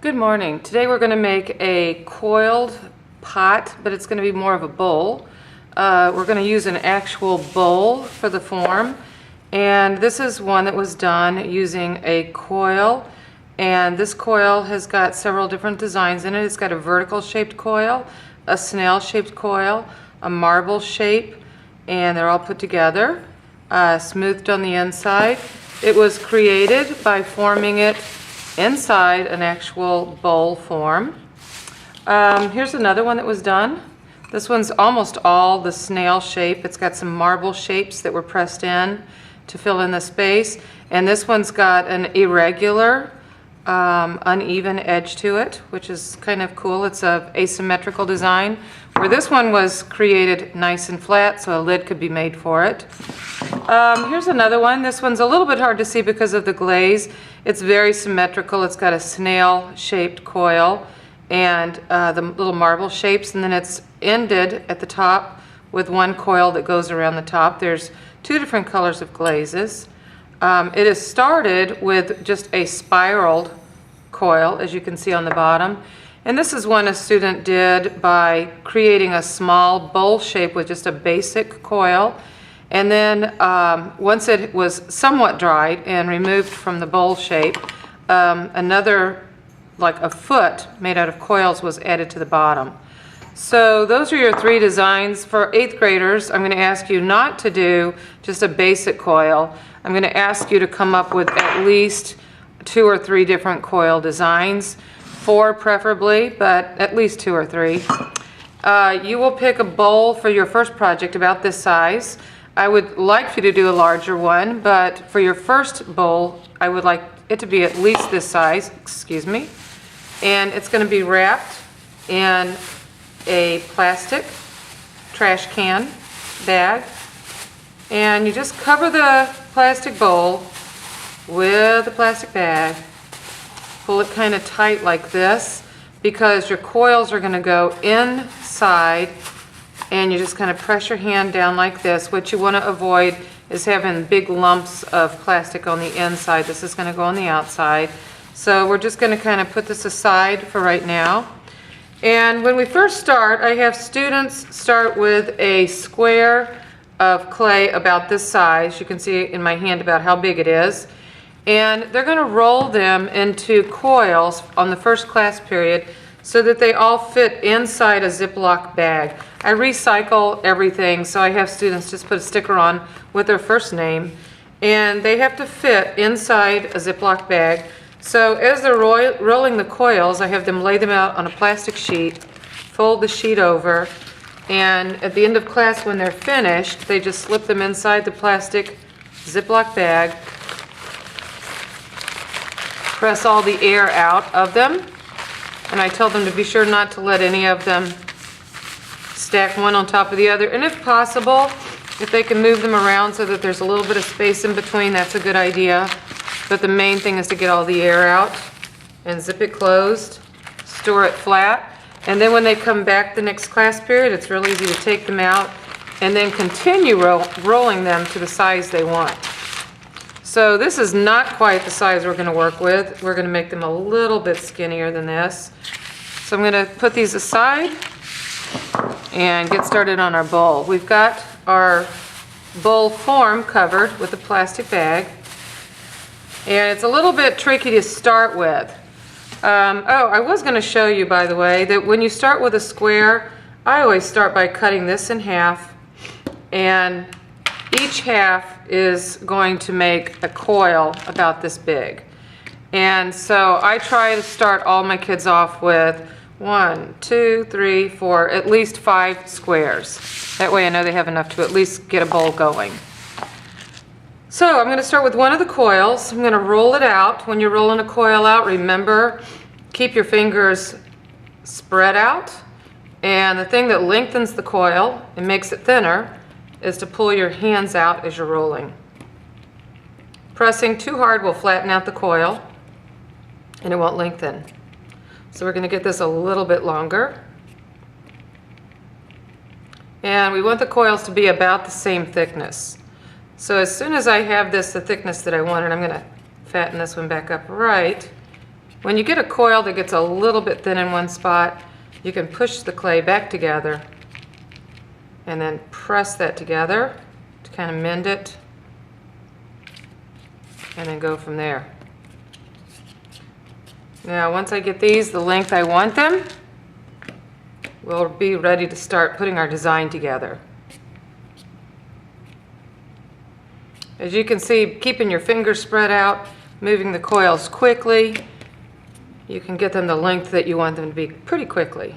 Good morning. Today we're going to make a coiled pot, but it's going to be more of a bowl. We're going to use an actual bowl for the form, and this is one that was done using a coil, and this coil has got several different designs in it. It's got a vertical shaped coil, a snail shaped coil, a marble shape, and they're all put together, smoothed on the inside. It was created by forming it inside an actual bowl form. Here's another one that was done. This one's almost all the snail shape. It's got some marble shapes that were pressed in to fill in the space, and this one's got an irregular, uneven edge to it, which is kind of cool. It's a asymmetrical design, where this one was created nice and flat so a lid could be made for it. Here's another one. This one's a little bit hard to see because of the glaze. It's very symmetrical. It's got a snail-shaped coil and the little marble shapes, and then it's ended at the top with one coil that goes around the top. There's two different colors of glazes. It is started with just a spiraled coil, as you can see on the bottom. And this is one a student did by creating a small bowl shape with just a basic coil. And then once it was somewhat dried and removed from the bowl shape, another, like a foot made out of coils, was added to the bottom. So those are your three designs. For 8th graders, I'm going to ask you not to do just a basic coil. I'm going to ask you to come up with at least 2 or 3 different coil designs. 4 preferably, but at least 2 or 3. You will pick a bowl for your first project about this size. I would like for you to do a larger one, but for your first bowl, I would like it to be at least this size, excuse me. And it's going to be wrapped in a plastic trash can bag. And you just cover the plastic bowl with a plastic bag. Pull it kind of tight like this, because your coils are going to go inside, and you just kind of press your hand down like this. What you want to avoid is having big lumps of plastic on the inside. This is going to go on the outside. So we're just going to kind of put this aside for right now. And when we first start, I have students start with a square of clay about this size. You can see in my hand about how big it is. And they're going to roll them into coils on the first class period so that they all fit inside a Ziploc bag. I recycle everything, so I have students just put a sticker on with their first name, and they have to fit inside a Ziploc bag. So as they're rolling the coils, I have them lay them out on a plastic sheet, fold the sheet over, and at the end of class when they're finished, they just slip them inside the plastic Ziploc bag, press all the air out of them, and I tell them to be sure not to let any of them stack one on top of the other. And if possible, if they can move them around so that there's a little bit of space in between, that's a good idea. But the main thing is to get all the air out and zip it closed, store it flat, and then when they come back the next class period, it's real easy to take them out and then continue rolling them to the size they want. So this is not quite the size we're going to work with. We're going to make them a little bit skinnier than this. So I'm going to put these aside and get started on our bowl. We've got our bowl form covered with a plastic bag. And it's a little bit tricky to start with. Oh, I was going to show you, by the way, that when you start with a square, I always start by cutting this in half, and each half is going to make a coil about this big. And so I try to start all my kids off with 1, 2, 3, 4, at least 5 squares. That way I know they have enough to at least get a bowl going. So I'm going to start with one of the coils. I'm going to roll it out. When you're rolling a coil out, remember, keep your fingers spread out. And the thing that lengthens the coil and makes it thinner is to pull your hands out as you're rolling. Pressing too hard will flatten out the coil and it won't lengthen. So we're going to get this a little bit longer. And we want the coils to be about the same thickness. So as soon as I have this the thickness that I wanted, I'm going to fatten this one back up right, When you get a coil that gets a little bit thin in one spot, you can push the clay back together and then press that together to kind of mend it, and then go from there. Now once I get these the length I want them, we'll be ready to start putting our design together. As you can see, keeping your fingers spread out, moving the coils quickly, you can get them the length that you want them to be pretty quickly.